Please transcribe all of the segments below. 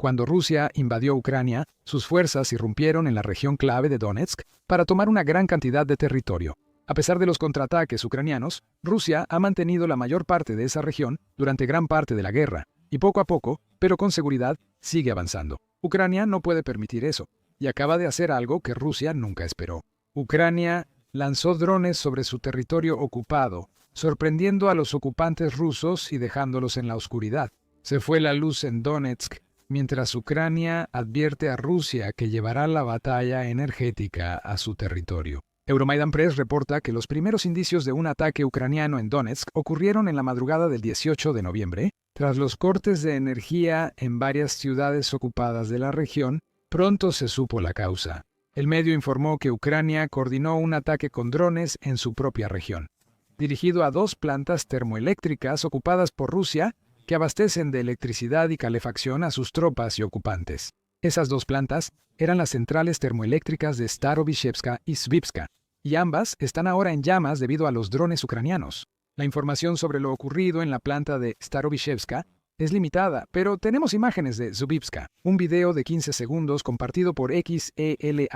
Cuando Rusia invadió Ucrania, sus fuerzas irrumpieron en la región clave de Donetsk para tomar una gran cantidad de territorio. A pesar de los contraataques ucranianos, Rusia ha mantenido la mayor parte de esa región durante gran parte de la guerra, y poco a poco, pero con seguridad, sigue avanzando. Ucrania no puede permitir eso, y acaba de hacer algo que Rusia nunca esperó. Ucrania lanzó drones sobre su territorio ocupado, sorprendiendo a los ocupantes rusos y dejándolos en la oscuridad. Se fue la luz en Donetsk, mientras Ucrania advierte a Rusia que llevará la batalla energética a su territorio. Euromaidan Press reporta que los primeros indicios de un ataque ucraniano en Donetsk ocurrieron en la madrugada del 18 de noviembre. Tras los cortes de energía en varias ciudades ocupadas de la región, pronto se supo la causa. El medio informó que Ucrania coordinó un ataque con drones en su propia región, dirigido a 2 plantas termoeléctricas ocupadas por Rusia que abastecen de electricidad y calefacción a sus tropas y ocupantes. Esas 2 plantas eran las centrales termoeléctricas de Starobichevska y Svipska, y ambas están ahora en llamas debido a los drones ucranianos. La información sobre lo ocurrido en la planta de Starobichevska es limitada, pero tenemos imágenes de Svipska. Un video de 15 segundos compartido por XELANOVA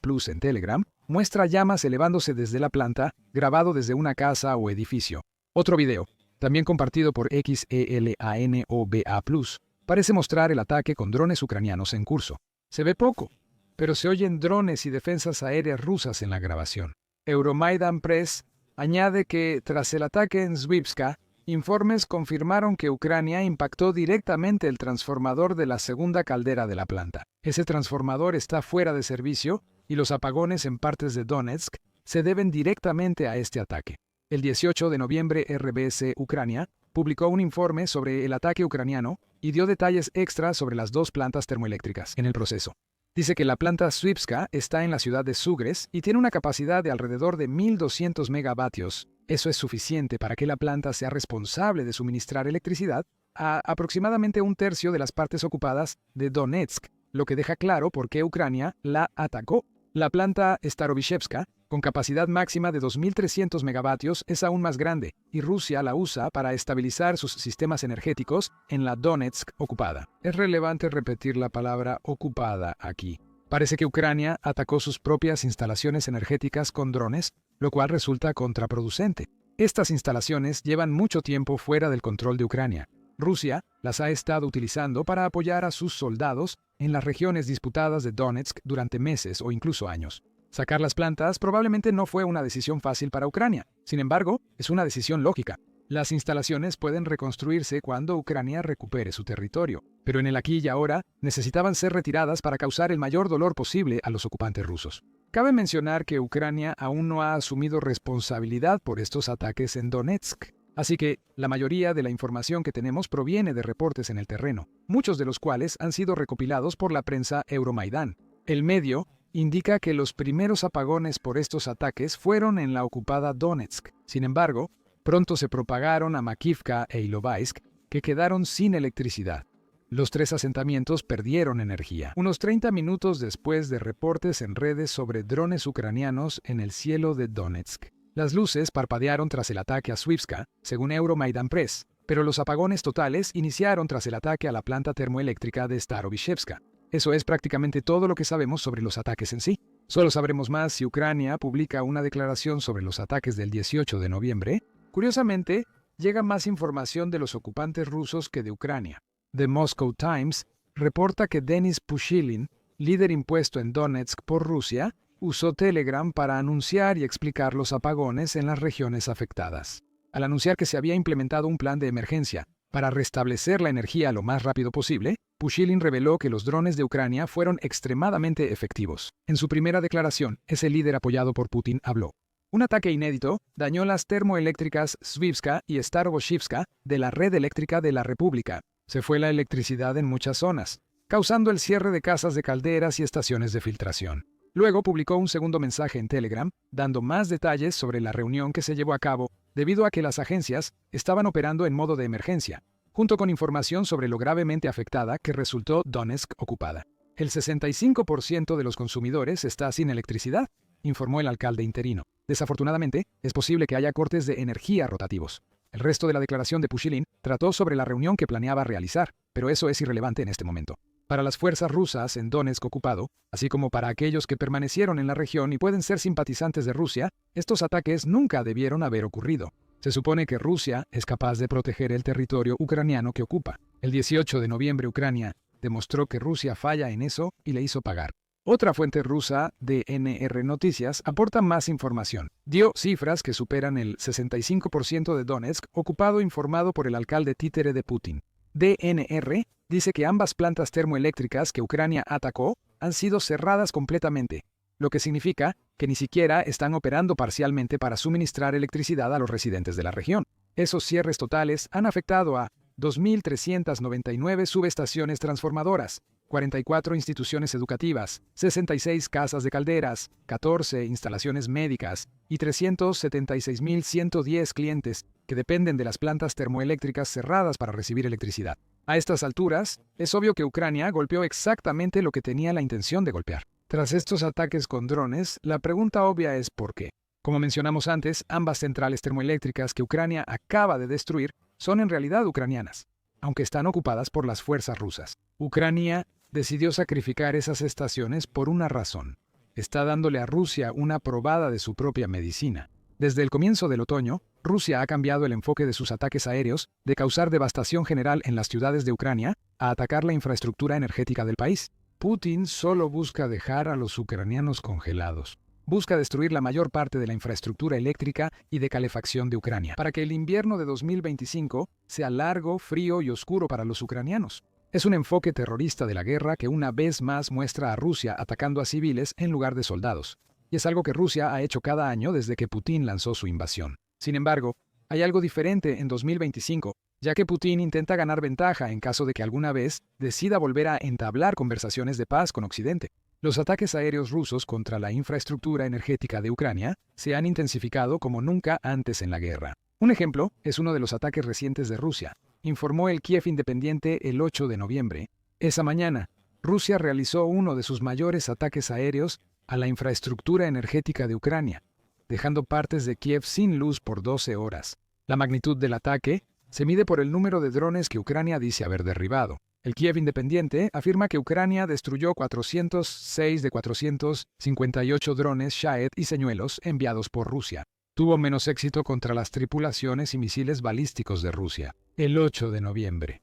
Plus en Telegram muestra llamas elevándose desde la planta, grabado desde una casa o edificio. Otro video, también compartido por XELANOVA Plus, parece mostrar el ataque con drones ucranianos en curso. Se ve poco, pero se oyen drones y defensas aéreas rusas en la grabación. Euromaidan Press añade que, tras el ataque en Svipska, informes confirmaron que Ucrania impactó directamente el transformador de la segunda caldera de la planta. Ese transformador está fuera de servicio y los apagones en partes de Donetsk se deben directamente a este ataque. El 18 de noviembre, RBS Ucrania publicó un informe sobre el ataque ucraniano y dio detalles extras sobre las 2 plantas termoeléctricas en el proceso. Dice que la planta Svipska está en la ciudad de Sugres y tiene una capacidad de alrededor de 1.200 megavatios. Eso es suficiente para que la planta sea responsable de suministrar electricidad a aproximadamente 1/3 de las partes ocupadas de Donetsk, lo que deja claro por qué Ucrania la atacó. La planta Starobichevska, con capacidad máxima de 2.300 megavatios, es aún más grande, y Rusia la usa para estabilizar sus sistemas energéticos en la Donetsk ocupada. Es relevante repetir la palabra ocupada aquí. Parece que Ucrania atacó sus propias instalaciones energéticas con drones, lo cual resulta contraproducente. Estas instalaciones llevan mucho tiempo fuera del control de Ucrania. Rusia las ha estado utilizando para apoyar a sus soldados en las regiones disputadas de Donetsk durante meses o incluso años. Sacar las plantas probablemente no fue una decisión fácil para Ucrania. Sin embargo, es una decisión lógica. Las instalaciones pueden reconstruirse cuando Ucrania recupere su territorio, pero en el aquí y ahora necesitaban ser retiradas para causar el mayor dolor posible a los ocupantes rusos. Cabe mencionar que Ucrania aún no ha asumido responsabilidad por estos ataques en Donetsk. Así que la mayoría de la información que tenemos proviene de reportes en el terreno, muchos de los cuales han sido recopilados por la prensa Euromaidan. El medio indica que los primeros apagones por estos ataques fueron en la ocupada Donetsk. Sin embargo, pronto se propagaron a Makivka e Ilovaisk, que quedaron sin electricidad. Los 3 asentamientos perdieron energía. Unos 30 minutos después de reportes en redes sobre drones ucranianos en el cielo de Donetsk. Las luces parpadearon tras el ataque a Svipska, según Euromaidan Press, pero los apagones totales iniciaron tras el ataque a la planta termoeléctrica de Starobichevska. Eso es prácticamente todo lo que sabemos sobre los ataques en sí. Solo sabremos más si Ucrania publica una declaración sobre los ataques del 18 de noviembre. Curiosamente, llega más información de los ocupantes rusos que de Ucrania. The Moscow Times reporta que Denis Pushilin, líder impuesto en Donetsk por Rusia, usó Telegram para anunciar y explicar los apagones en las regiones afectadas. Al anunciar que se había implementado un plan de emergencia para restablecer la energía lo más rápido posible, Pushilin reveló que los drones de Ucrania fueron extremadamente efectivos. En su primera declaración, ese líder apoyado por Putin habló. Un ataque inédito dañó las termoeléctricas Svipska y Starobochivska de la red eléctrica de la República. Se fue la electricidad en muchas zonas, causando el cierre de casas de calderas y estaciones de filtración. Luego publicó un segundo mensaje en Telegram, dando más detalles sobre la reunión que se llevó a cabo debido a que las agencias estaban operando en modo de emergencia, junto con información sobre lo gravemente afectada que resultó Donetsk ocupada. El 65% de los consumidores está sin electricidad, informó el alcalde interino. Desafortunadamente, es posible que haya cortes de energía rotativos. El resto de la declaración de Pushilin trató sobre la reunión que planeaba realizar, pero eso es irrelevante en este momento. Para las fuerzas rusas en Donetsk ocupado, así como para aquellos que permanecieron en la región y pueden ser simpatizantes de Rusia, estos ataques nunca debieron haber ocurrido. Se supone que Rusia es capaz de proteger el territorio ucraniano que ocupa. El 18 de noviembre Ucrania demostró que Rusia falla en eso y le hizo pagar. Otra fuente rusa, DNR Noticias, aporta más información. Dio cifras que superan el 65% de Donetsk ocupado informado por el alcalde títere de Putin. DNR dice que ambas plantas termoeléctricas que Ucrania atacó han sido cerradas completamente, lo que significa que ni siquiera están operando parcialmente para suministrar electricidad a los residentes de la región. Esos cierres totales han afectado a 2.399 subestaciones transformadoras, 44 instituciones educativas, 66 casas de calderas, 14 instalaciones médicas y 376.110 clientes que dependen de las plantas termoeléctricas cerradas para recibir electricidad. A estas alturas, es obvio que Ucrania golpeó exactamente lo que tenía la intención de golpear. Tras estos ataques con drones, la pregunta obvia es ¿por qué? Como mencionamos antes, ambas centrales termoeléctricas que Ucrania acaba de destruir son en realidad ucranianas, aunque están ocupadas por las fuerzas rusas. Ucrania decidió sacrificar esas estaciones por una razón. Está dándole a Rusia una probada de su propia medicina. Desde el comienzo del otoño, Rusia ha cambiado el enfoque de sus ataques aéreos de causar devastación general en las ciudades de Ucrania a atacar la infraestructura energética del país. Putin solo busca dejar a los ucranianos congelados. Busca destruir la mayor parte de la infraestructura eléctrica y de calefacción de Ucrania, para que el invierno de 2025 sea largo, frío y oscuro para los ucranianos. Es un enfoque terrorista de la guerra que una vez más muestra a Rusia atacando a civiles en lugar de soldados. Y es algo que Rusia ha hecho cada año desde que Putin lanzó su invasión. Sin embargo, hay algo diferente en 2025, ya que Putin intenta ganar ventaja en caso de que alguna vez decida volver a entablar conversaciones de paz con Occidente. Los ataques aéreos rusos contra la infraestructura energética de Ucrania se han intensificado como nunca antes en la guerra. Un ejemplo es uno de los ataques recientes de Rusia, informó el Kiev Independiente el 8 de noviembre. Esa mañana, Rusia realizó uno de sus mayores ataques aéreos a la infraestructura energética de Ucrania, dejando partes de Kiev sin luz por 12 horas. La magnitud del ataque se mide por el número de drones que Ucrania dice haber derribado. El Kiev Independiente afirma que Ucrania destruyó 406 de 458 drones Shahed y señuelos enviados por Rusia. Tuvo menos éxito contra las tripulaciones y misiles balísticos de Rusia. El 8 de noviembre,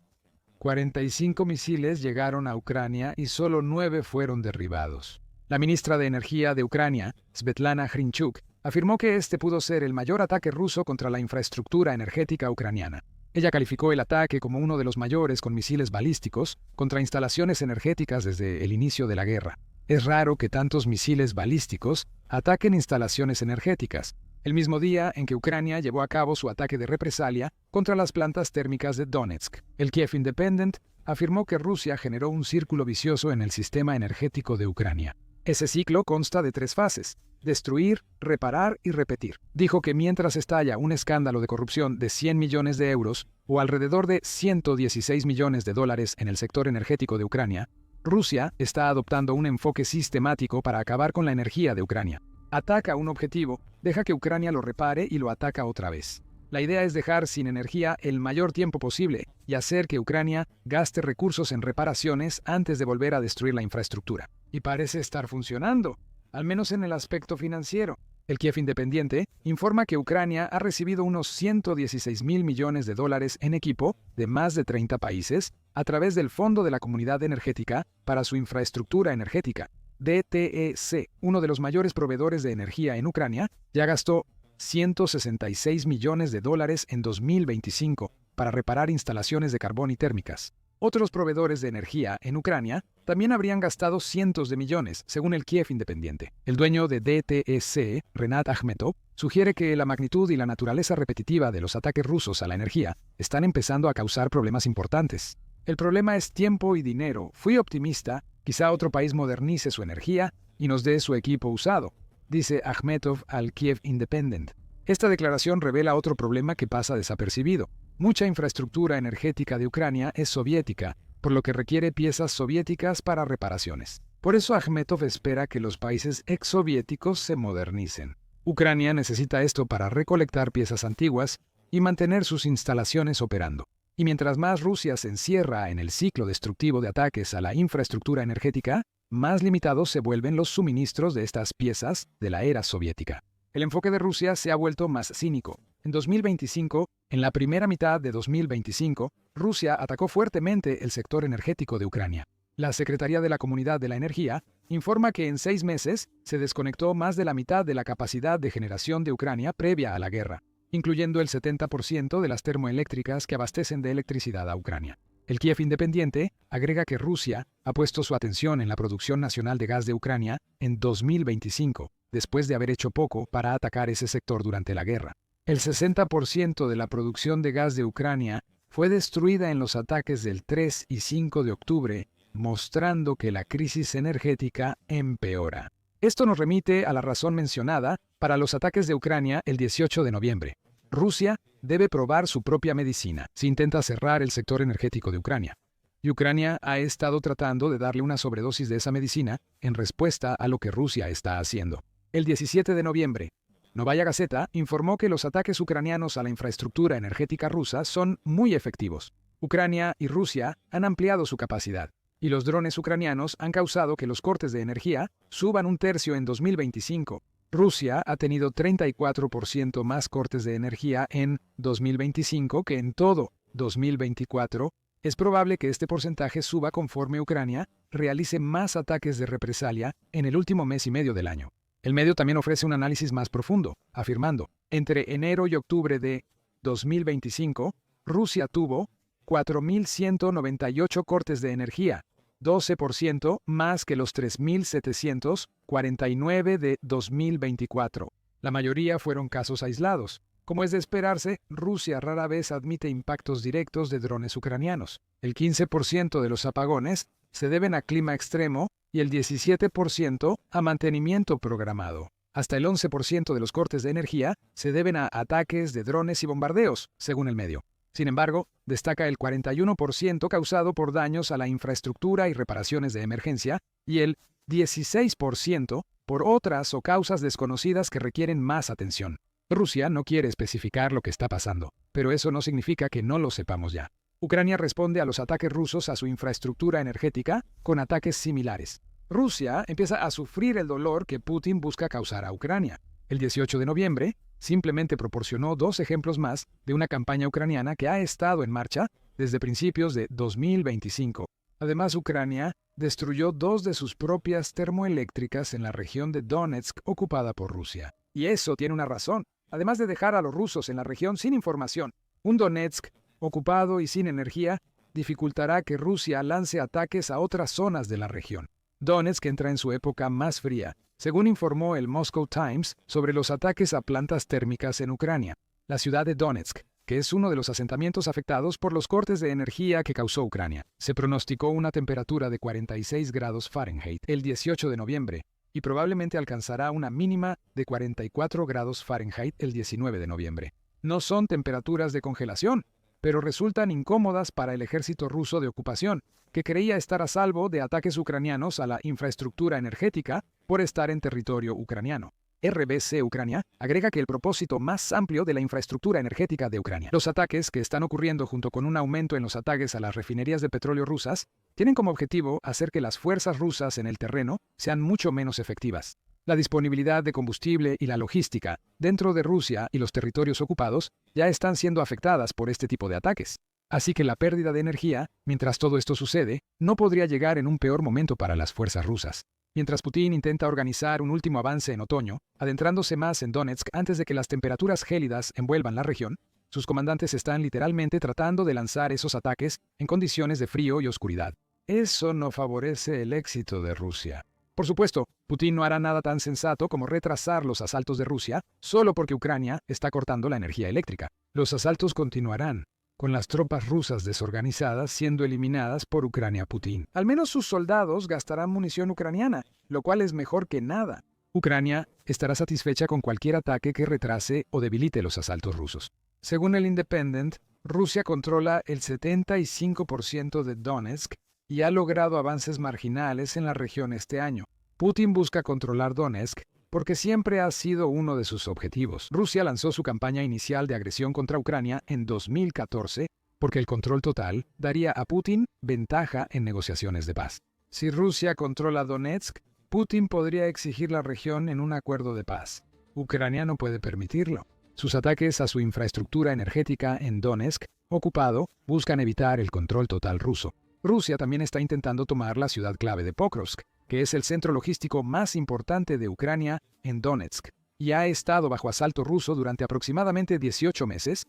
45 misiles llegaron a Ucrania y solo 9 fueron derribados. La ministra de Energía de Ucrania, Svetlana Hrinchuk, afirmó que este pudo ser el mayor ataque ruso contra la infraestructura energética ucraniana. Ella calificó el ataque como uno de los mayores con misiles balísticos contra instalaciones energéticas desde el inicio de la guerra. Es raro que tantos misiles balísticos ataquen instalaciones energéticas, el mismo día en que Ucrania llevó a cabo su ataque de represalia contra las plantas térmicas de Donetsk. El Kiev Independent afirmó que Rusia generó un círculo vicioso en el sistema energético de Ucrania. Ese ciclo consta de 3 fases: destruir, reparar y repetir. Dijo que mientras estalla un escándalo de corrupción de 100 millones de euros o alrededor de 116 millones de dólares en el sector energético de Ucrania, Rusia está adoptando un enfoque sistemático para acabar con la energía de Ucrania. Ataca un objetivo, deja que Ucrania lo repare y lo ataca otra vez. La idea es dejar sin energía el mayor tiempo posible y hacer que Ucrania gaste recursos en reparaciones antes de volver a destruir la infraestructura. Y parece estar funcionando, al menos en el aspecto financiero. El Kiev Independiente informa que Ucrania ha recibido unos 116.000 millones de dólares en equipo de más de 30 países a través del Fondo de la Comunidad Energética para su infraestructura energética. DTEC, uno de los mayores proveedores de energía en Ucrania, ya gastó 166 millones de dólares en 2025 para reparar instalaciones de carbón y térmicas. Otros proveedores de energía en Ucrania también habrían gastado cientos de millones, según el Kiev Independiente. El dueño de DTEC, Renat Akhmetov, sugiere que la magnitud y la naturaleza repetitiva de los ataques rusos a la energía están empezando a causar problemas importantes. El problema es tiempo y dinero. Fui optimista, quizá otro país modernice su energía y nos dé su equipo usado, dice Akhmetov al Kiev Independent. Esta declaración revela otro problema que pasa desapercibido. Mucha infraestructura energética de Ucrania es soviética, por lo que requiere piezas soviéticas para reparaciones. Por eso Akhmetov espera que los países exsoviéticos se modernicen. Ucrania necesita esto para recolectar piezas antiguas y mantener sus instalaciones operando. Y mientras más Rusia se encierra en el ciclo destructivo de ataques a la infraestructura energética, más limitados se vuelven los suministros de estas piezas de la era soviética. El enfoque de Rusia se ha vuelto más cínico. En 2025, en la primera mitad de 2025, Rusia atacó fuertemente el sector energético de Ucrania. La Secretaría de la Comunidad de la Energía informa que en 6 meses se desconectó más de la mitad de la capacidad de generación de Ucrania previa a la guerra, incluyendo el 70% de las termoeléctricas que abastecen de electricidad a Ucrania. El Kiev Independiente agrega que Rusia ha puesto su atención en la producción nacional de gas de Ucrania en 2025, después de haber hecho poco para atacar ese sector durante la guerra. El 60% de la producción de gas de Ucrania fue destruida en los ataques del 3 y 5 de octubre, mostrando que la crisis energética empeora. Esto nos remite a la razón mencionada para los ataques de Ucrania el 18 de noviembre. Rusia debe probar su propia medicina si intenta cerrar el sector energético de Ucrania. Y Ucrania ha estado tratando de darle una sobredosis de esa medicina en respuesta a lo que Rusia está haciendo. El 17 de noviembre, Novaya Gazeta informó que los ataques ucranianos a la infraestructura energética rusa son muy efectivos. Ucrania y Rusia han ampliado su capacidad, y los drones ucranianos han causado que los cortes de energía suban 1/3 en 2025. Rusia ha tenido 34% más cortes de energía en 2025 que en todo 2024. Es probable que este porcentaje suba conforme Ucrania realice más ataques de represalia en el último mes y medio del año. El medio también ofrece un análisis más profundo, afirmando, entre enero y octubre de 2025, Rusia tuvo 4.198 cortes de energía, 12% más que los 3.749 de 2024. La mayoría fueron casos aislados. Como es de esperarse, Rusia rara vez admite impactos directos de drones ucranianos. El 15% de los apagones se deben a clima extremo y el 17% a mantenimiento programado. Hasta el 11% de los cortes de energía se deben a ataques de drones y bombardeos, según el medio. Sin embargo, destaca el 41% causado por daños a la infraestructura y reparaciones de emergencia y el 16% por otras o causas desconocidas que requieren más atención. Rusia no quiere especificar lo que está pasando, pero eso no significa que no lo sepamos ya. Ucrania responde a los ataques rusos a su infraestructura energética con ataques similares. Rusia empieza a sufrir el dolor que Putin busca causar a Ucrania. El 18 de noviembre, simplemente proporcionó 2 ejemplos más de una campaña ucraniana que ha estado en marcha desde principios de 2025. Además, Ucrania destruyó 2 de sus propias termoeléctricas en la región de Donetsk ocupada por Rusia. Y eso tiene una razón. Además de dejar a los rusos en la región sin información, un Donetsk ocupado y sin energía dificultará que Rusia lance ataques a otras zonas de la región. Donetsk entra en su época más fría, según informó el Moscow Times sobre los ataques a plantas térmicas en Ucrania. La ciudad de Donetsk, que es uno de los asentamientos afectados por los cortes de energía que causó Ucrania, se pronosticó una temperatura de 46 grados Fahrenheit el 18 de noviembre y probablemente alcanzará una mínima de 44 grados Fahrenheit el 19 de noviembre. No son temperaturas de congelación, pero resultan incómodas para el ejército ruso de ocupación, que creía estar a salvo de ataques ucranianos a la infraestructura energética por estar en territorio ucraniano. RBC Ucrania agrega que el propósito más amplio de la infraestructura energética de Ucrania. Los ataques que están ocurriendo junto con un aumento en los ataques a las refinerías de petróleo rusas tienen como objetivo hacer que las fuerzas rusas en el terreno sean mucho menos efectivas. La disponibilidad de combustible y la logística dentro de Rusia y los territorios ocupados ya están siendo afectadas por este tipo de ataques. Así que la pérdida de energía, mientras todo esto sucede, no podría llegar en un peor momento para las fuerzas rusas. Mientras Putin intenta organizar un último avance en otoño, adentrándose más en Donetsk antes de que las temperaturas gélidas envuelvan la región, sus comandantes están literalmente tratando de lanzar esos ataques en condiciones de frío y oscuridad. Eso no favorece el éxito de Rusia. Por supuesto, Putin no hará nada tan sensato como retrasar los asaltos de Rusia solo porque Ucrania está cortando la energía eléctrica. Los asaltos continuarán, con las tropas rusas desorganizadas siendo eliminadas por Ucrania-Putin. Al menos sus soldados gastarán munición ucraniana, lo cual es mejor que nada. Ucrania estará satisfecha con cualquier ataque que retrase o debilite los asaltos rusos. Según el Independent, Rusia controla el 75% de Donetsk y ha logrado avances marginales en la región este año. Putin busca controlar Donetsk porque siempre ha sido uno de sus objetivos. Rusia lanzó su campaña inicial de agresión contra Ucrania en 2014 porque el control total daría a Putin ventaja en negociaciones de paz. Si Rusia controla Donetsk, Putin podría exigir la región en un acuerdo de paz. Ucrania no puede permitirlo. Sus ataques a su infraestructura energética en Donetsk, ocupado, buscan evitar el control total ruso. Rusia también está intentando tomar la ciudad clave de Pokrovsk, que es el centro logístico más importante de Ucrania en Donetsk, y ha estado bajo asalto ruso durante aproximadamente 18 meses.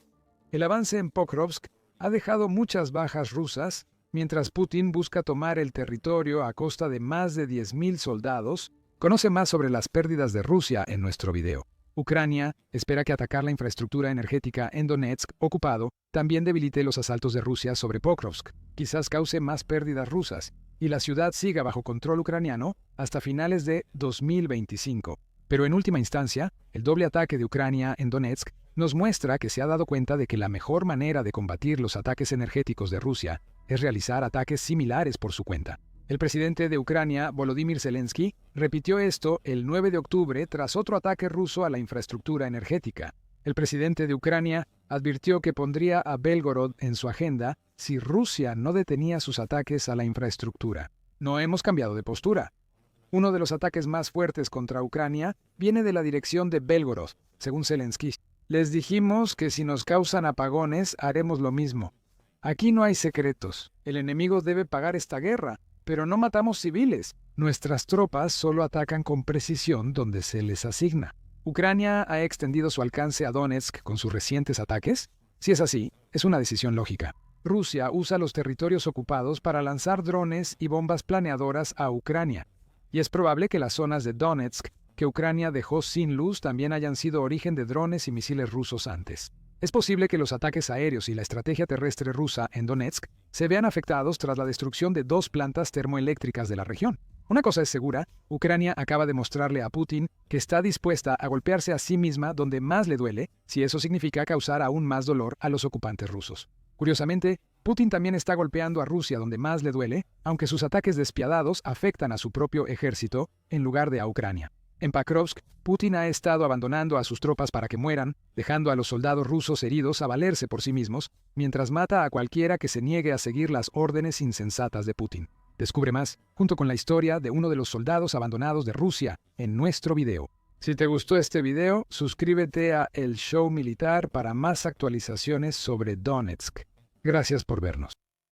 El avance en Pokrovsk ha dejado muchas bajas rusas, mientras Putin busca tomar el territorio a costa de más de 10.000 soldados. Conoce más sobre las pérdidas de Rusia en nuestro video. Ucrania espera que atacar la infraestructura energética en Donetsk, ocupado, también debilite los asaltos de Rusia sobre Pokrovsk. Quizás cause más pérdidas rusas, y la ciudad siga bajo control ucraniano hasta finales de 2025. Pero en última instancia, el doble ataque de Ucrania en Donetsk nos muestra que se ha dado cuenta de que la mejor manera de combatir los ataques energéticos de Rusia es realizar ataques similares por su cuenta. El presidente de Ucrania, Volodymyr Zelensky, repitió esto el 9 de octubre tras otro ataque ruso a la infraestructura energética. El presidente de Ucrania advirtió que pondría a Belgorod en su agenda si Rusia no detenía sus ataques a la infraestructura. No hemos cambiado de postura. Uno de los ataques más fuertes contra Ucrania viene de la dirección de Belgorod, según Zelensky. Les dijimos que si nos causan apagones, haremos lo mismo. Aquí no hay secretos. El enemigo debe pagar esta guerra, pero no matamos civiles. Nuestras tropas solo atacan con precisión donde se les asigna. ¿Ucrania ha extendido su alcance a Donetsk con sus recientes ataques? Si es así, es una decisión lógica. Rusia usa los territorios ocupados para lanzar drones y bombas planeadoras a Ucrania, y es probable que las zonas de Donetsk que Ucrania dejó sin luz también hayan sido origen de drones y misiles rusos antes. Es posible que los ataques aéreos y la estrategia terrestre rusa en Donetsk se vean afectados tras la destrucción de 2 plantas termoeléctricas de la región. Una cosa es segura, Ucrania acaba de mostrarle a Putin que está dispuesta a golpearse a sí misma donde más le duele, si eso significa causar aún más dolor a los ocupantes rusos. Curiosamente, Putin también está golpeando a Rusia donde más le duele, aunque sus ataques despiadados afectan a su propio ejército en lugar de a Ucrania. En Pokrovsk, Putin ha estado abandonando a sus tropas para que mueran, dejando a los soldados rusos heridos a valerse por sí mismos, mientras mata a cualquiera que se niegue a seguir las órdenes insensatas de Putin. Descubre más, junto con la historia de uno de los soldados abandonados de Rusia, en nuestro video. Si te gustó este video, suscríbete a El Show Militar para más actualizaciones sobre Donetsk. Gracias por vernos.